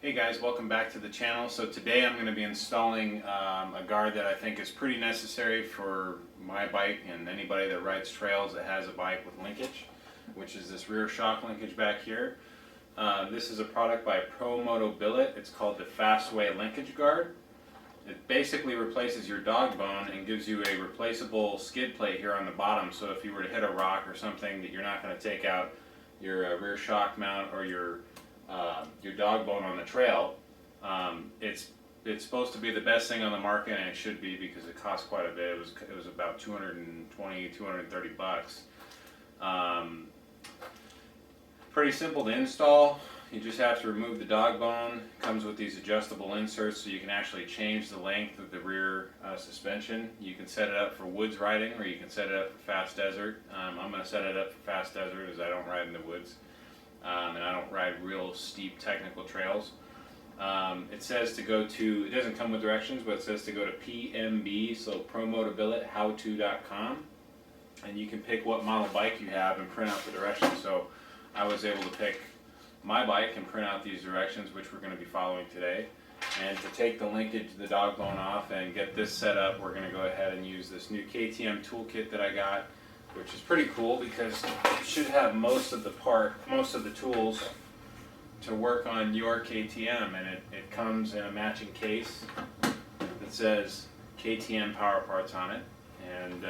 Hey guys, welcome back to the channel. So today I'm going to be installing a guard that I think is pretty necessary for my bike and anybody that rides trails that has a bike with linkage, which is this rear shock linkage back here. This is a product by Moto Billet. It's called the Fastway LInkage guard. It basically replaces your dog bone and gives you a replaceable skid plate here on the bottom, so if you were to hit a rock or something that you're not going to take out your rear shock mount or your dog bone on the trail. It's supposed to be the best thing on the market, and it should be because it costs quite a bit. It was about 220, 230 bucks. Pretty simple to install. You just have to remove the dog bone. It comes with these adjustable inserts so you can actually change the length of the rear suspension. You can set it up for woods riding, or you can set it up for fast desert. I'm going to set it up for fast desert as I don't ride in the woods. And I don't ride real steep technical trails. It says to go to, it doesn't come with directions, but it says to go to PMB, so ProMotoBilletHowTo.com, and you can pick what model bike you have and print out the directions. So I was able to pick my bike and print out these directions, which we're going to be following today. And to take the linkage, the dog bone off and get this set up, we're going to go ahead and use this new KTM toolkit that I got, which is pretty cool because you should have most of the tools to work on your KTM, and it comes in a matching case that says KTM Power Parts on it, and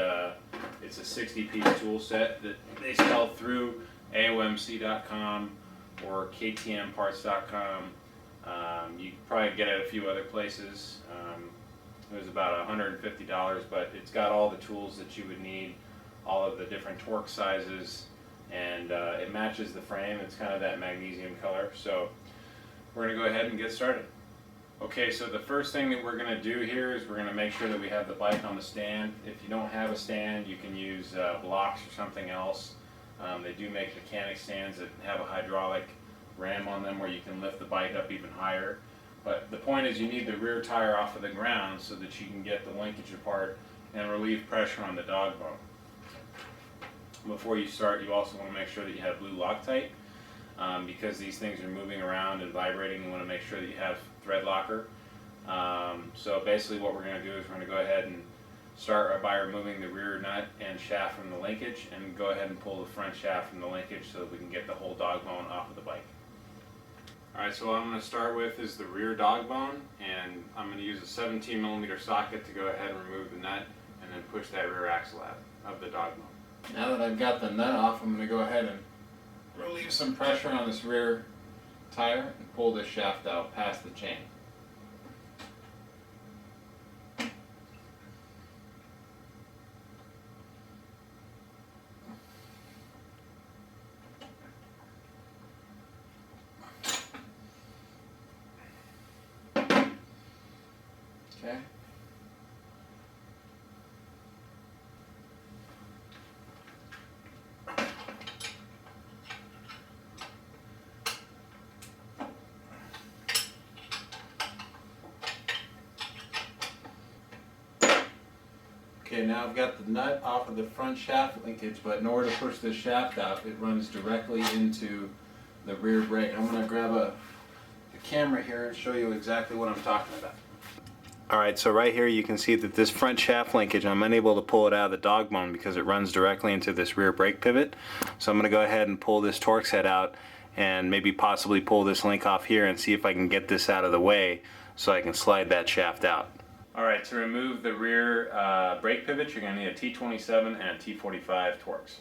it's a 60-piece tool set that they sell through AOMC.com or KTMparts.com. You can probably get it at a few other places. It was about $150, but it's got all the tools that you would need, all of the different torque sizes, and it matches the frame. It's kind of that magnesium color. So we're going to go ahead and get started. Okay, so the first thing that we're going to do here is we're going to make sure that we have the bike on the stand. If you don't have a stand, you can use blocks or something else. They do make mechanic stands that have a hydraulic ram on them where you can lift the bike up even higher. But the point is you need the rear tire off of the ground so that you can get the linkage apart and relieve pressure on the dog bone. Before you start, you also want to make sure that you have blue Loctite, because these things are moving around and vibrating. You want to make sure that you have thread locker. So basically what we're going to do is we're going to go ahead and start by removing the rear nut and shaft from the linkage, and go ahead and pull the front shaft from the linkage so that we can get the whole dog bone off of the bike. Alright, so what I'm going to start with is the rear dog bone, and I'm going to use a 17mm socket to go ahead and remove the nut and then push that rear axle out of the dog bone. Now that I've got the nut off, I'm going to go ahead and relieve some pressure on this rear tire and pull this shaft out past the chain. Okay. Okay, now I've got the nut off of the front shaft linkage, but in order to push this shaft out, it runs directly into the rear brake. I'm going to grab the camera here and show you exactly what I'm talking about. Alright, so right here you can see that this front shaft linkage, I'm unable to pull it out of the dog bone because it runs directly into this rear brake pivot. So I'm going to go ahead and pull this Torx head out and maybe possibly pull this link off here and see if I can get this out of the way so I can slide that shaft out. Alright, to remove the rear brake pivot, you're going to need a T27 and a T45 Torx.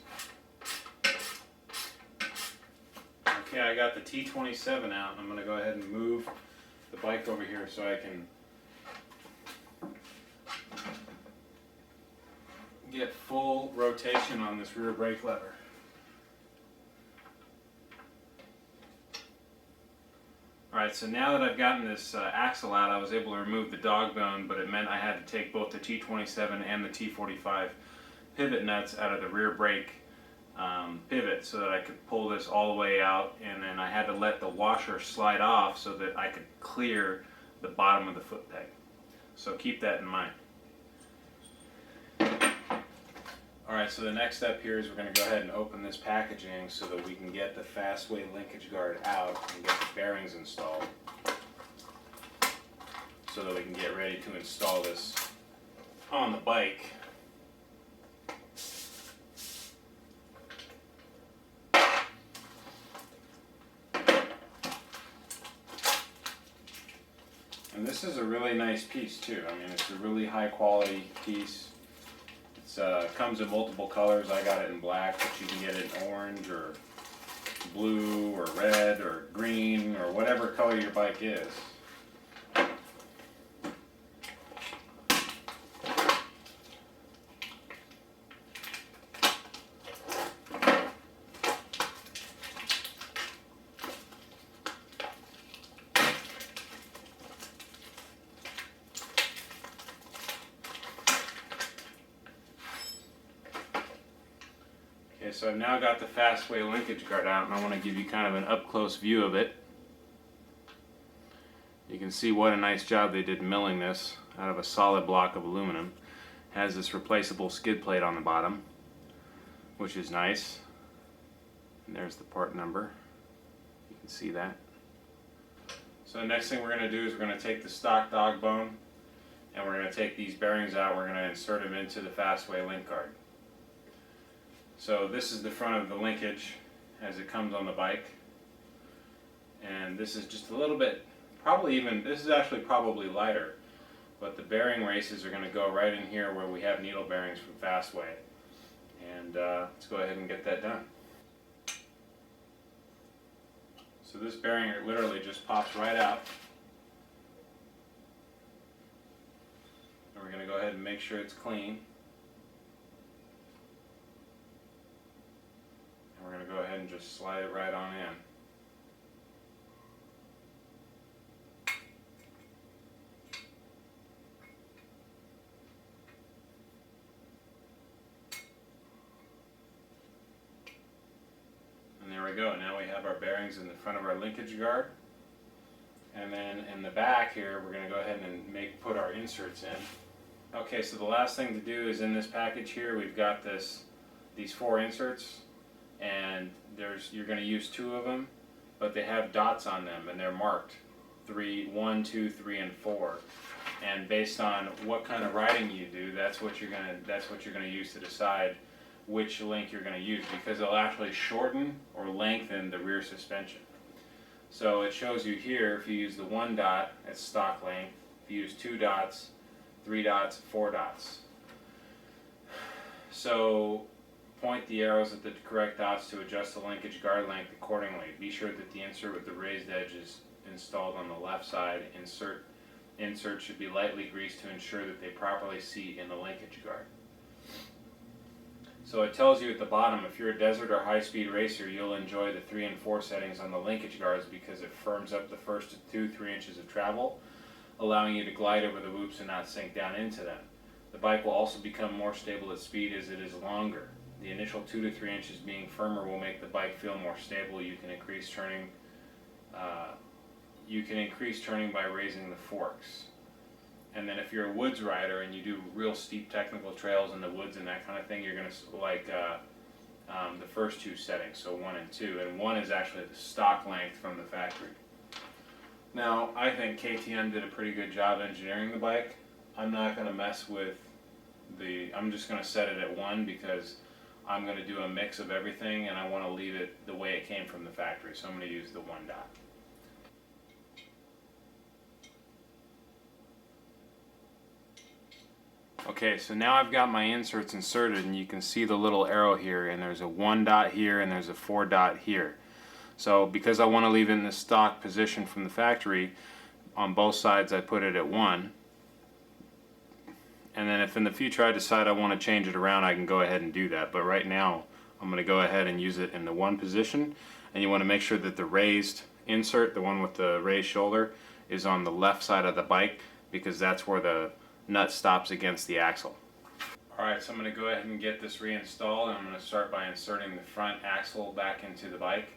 Okay, I got the T27 out, and I'm going to go ahead and move the bike over here so I can get full rotation on this rear brake lever. Alright, so now that I've gotten this axle out, I was able to remove the dog bone, but it meant I had to take both the T27 and the T45 pivot nuts out of the rear brake pivot so that I could pull this all the way out, and then I had to let the washer slide off so that I could clear the bottom of the foot peg. So keep that in mind. Alright, so the next step here is we're going to go ahead and open this packaging so that we can get the Fastway linkage guard out and get the bearings installed. so that we can get ready to install this on the bike. And this is a really nice piece too. I mean, it's a really high quality piece. It's comes in multiple colors. I got it in black, but you can get it in orange or blue or red or green or whatever color your bike is. Okay, so I've now got the Fastway linkage guard out, and I want to give you kind of an up-close view of it. You can see what a nice job they did milling this out of a solid block of aluminum. It has this replaceable skid plate on the bottom, which is nice. And there's the part number. You can see that. So the next thing we're going to do is we're going to take the stock dog bone, and we're going to take these bearings out. We're going to insert them into the Fastway link guard. So this is the front of the linkage as it comes on the bike, and this is just a little bit, this is actually probably lighter, but the bearing races are going to go right in here where we have needle bearings from Fastway, and let's go ahead and get that done. So this bearing literally just pops right out, and we're going to go ahead and make sure it's clean. We're going to go ahead and just slide it right on in. And there we go. Now we have our bearings in the front of our linkage guard. And then in the back here, we're going to go ahead and put our inserts in. Okay, so the last thing to do is in this package here, we've got these 4 inserts. And you're going to use 2 of them, but they have dots on them and they're marked 1, 2, 3, and 4. And based on what kind of riding you do, that's what you're going to use to decide which link you're going to use, because it'll actually shorten or lengthen the rear suspension. So it shows you here, if you use the 1 dot, it's stock length. If you use 2 dots, 3 dots, 4 dots. So point the arrows at the correct dots to adjust the linkage guard length accordingly. Be sure that the insert with the raised edge is installed on the left side. Insert should be lightly greased to ensure that they properly seat in the linkage guard. So it tells you at the bottom, if you're a desert or high-speed racer, you'll enjoy the 3 and 4 settings on the linkage guards because it firms up the first 2-3 inches of travel, allowing you to glide over the whoops and not sink down into them. The bike will also become more stable at speed as it is longer. The initial 2 to 3 inches being firmer will make the bike feel more stable. You can increase turning. By raising the forks. And then if you're a woods rider and you do real steep technical trails in the woods and that kind of thing, you're going to like the first 2 settings, so 1 and 2. And 1 is actually the stock length from the factory. Now, I think KTM did a pretty good job engineering the bike. I'm not going to mess with I'm just going to set it at 1 because I'm going to do a mix of everything and I want to leave it the way it came from the factory, so I'm going to use the 1 dot. Okay, so now I've got my inserts inserted and you can see the little arrow here, and there's a 1 dot here and there's a 4 dot here. So because I want to leave it in the stock position from the factory, on both sides I put it at 1. And then if in the future I decide I want to change it around, I can go ahead and do that. But right now, I'm going to go ahead and use it in the 1 position. And you want to make sure that the raised insert, the one with the raised shoulder, is on the left side of the bike, because that's where the nut stops against the axle. Alright, so I'm going to go ahead and get this reinstalled. And I'm going to start by inserting the front axle back into the bike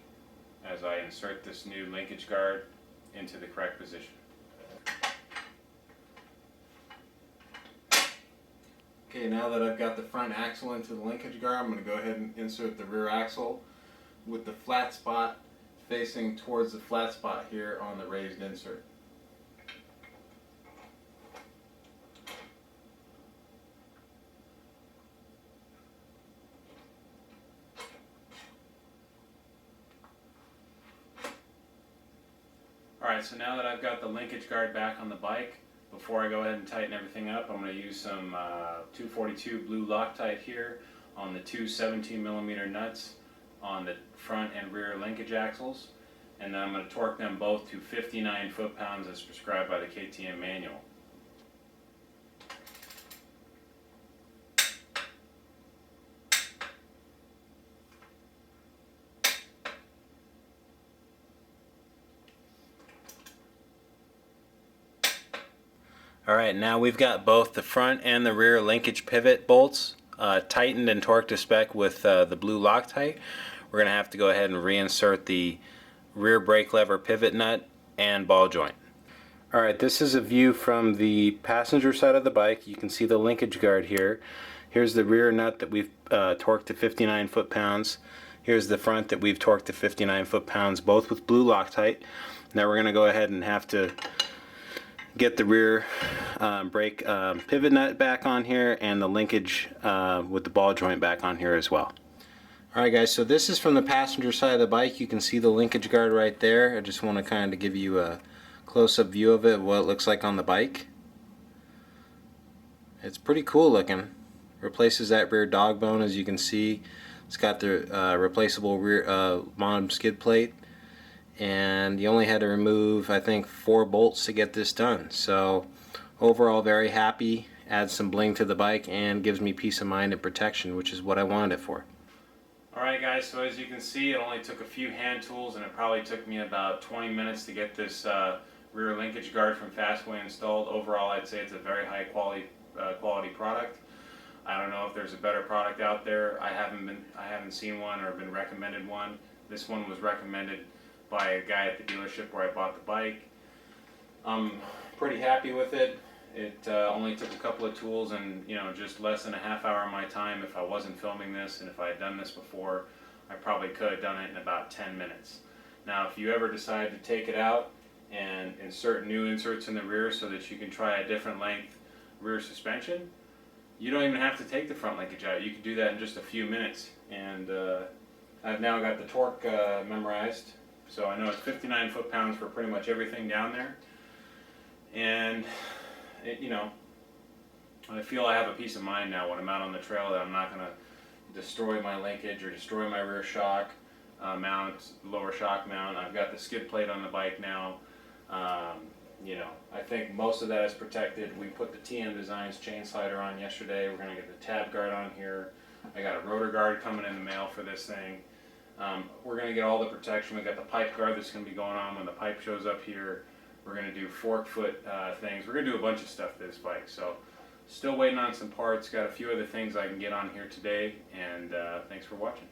as I insert this new linkage guard into the correct position. Okay, now that I've got the front axle into the linkage guard, I'm going to go ahead and insert the rear axle with the flat spot facing towards the flat spot here on the raised insert. Alright, so now that I've got the linkage guard back on the bike, before I go ahead and tighten everything up, I'm going to use some 242 blue Loctite here on the two 17mm nuts on the front and rear linkage axles, and then I'm going to torque them both to 59 foot-pounds as prescribed by the KTM manual. Alright, now we've got both the front and the rear linkage pivot bolts tightened and torqued to spec with the blue Loctite. We're going to have to go ahead and reinsert the rear brake lever pivot nut and ball joint. Alright, this is a view from the passenger side of the bike. You can see the linkage guard here. Here's the rear nut that we've torqued to 59 foot-pounds. Here's the front that we've torqued to 59 foot-pounds, both with blue Loctite. Now we're going to go ahead and have to get the rear brake pivot nut back on here and the linkage with the ball joint back on here as well. Alright guys, so this is from the passenger side of the bike. You can see the linkage guard right there. I just want to kind of give you a close-up view of it, what it looks like on the bike. It's pretty cool looking. Replaces that rear dog bone, as you can see. It's got the replaceable rear bottom skid plate. And you only had to remove, I think, 4 bolts to get this done. So overall, very happy. Adds some bling to the bike and gives me peace of mind and protection, which is what I wanted it for. Alright guys, so as you can see, it only took a few hand tools and it probably took me about 20 minutes to get this rear linkage guard from Fastway installed. Overall, I'd say it's a very high quality product. I don't know if there's a better product out there. I haven't seen one or been recommended one. This one was recommended by a guy at the dealership where I bought the bike. I'm pretty happy with it. It only took a couple of tools and just less than a half hour of my time. If I wasn't filming this and if I had done this before, I probably could have done it in about 10 minutes. Now if you ever decide to take it out and insert new inserts in the rear so that you can try a different length rear suspension, you don't even have to take the front linkage out. You can do that in just a few minutes. And I've now got the torque memorized. So I know it's 59 foot-pounds for pretty much everything down there. And, I feel I have a peace of mind now when I'm out on the trail that I'm not going to destroy my linkage or destroy my rear shock mount, lower shock mount. I've got the skid plate on the bike now. I think most of that is protected. We put the TM Designs chain slider on yesterday. We're going to get the tab guard on here. I got a rotor guard coming in the mail for this thing. We're going to get all the protection. We've got the pipe guard that's going to be going on when the pipe shows up here. We're going to do fork foot things. We're going to do a bunch of stuff to this bike. So still waiting on some parts. Got a few other things I can get on here today. And thanks for watching.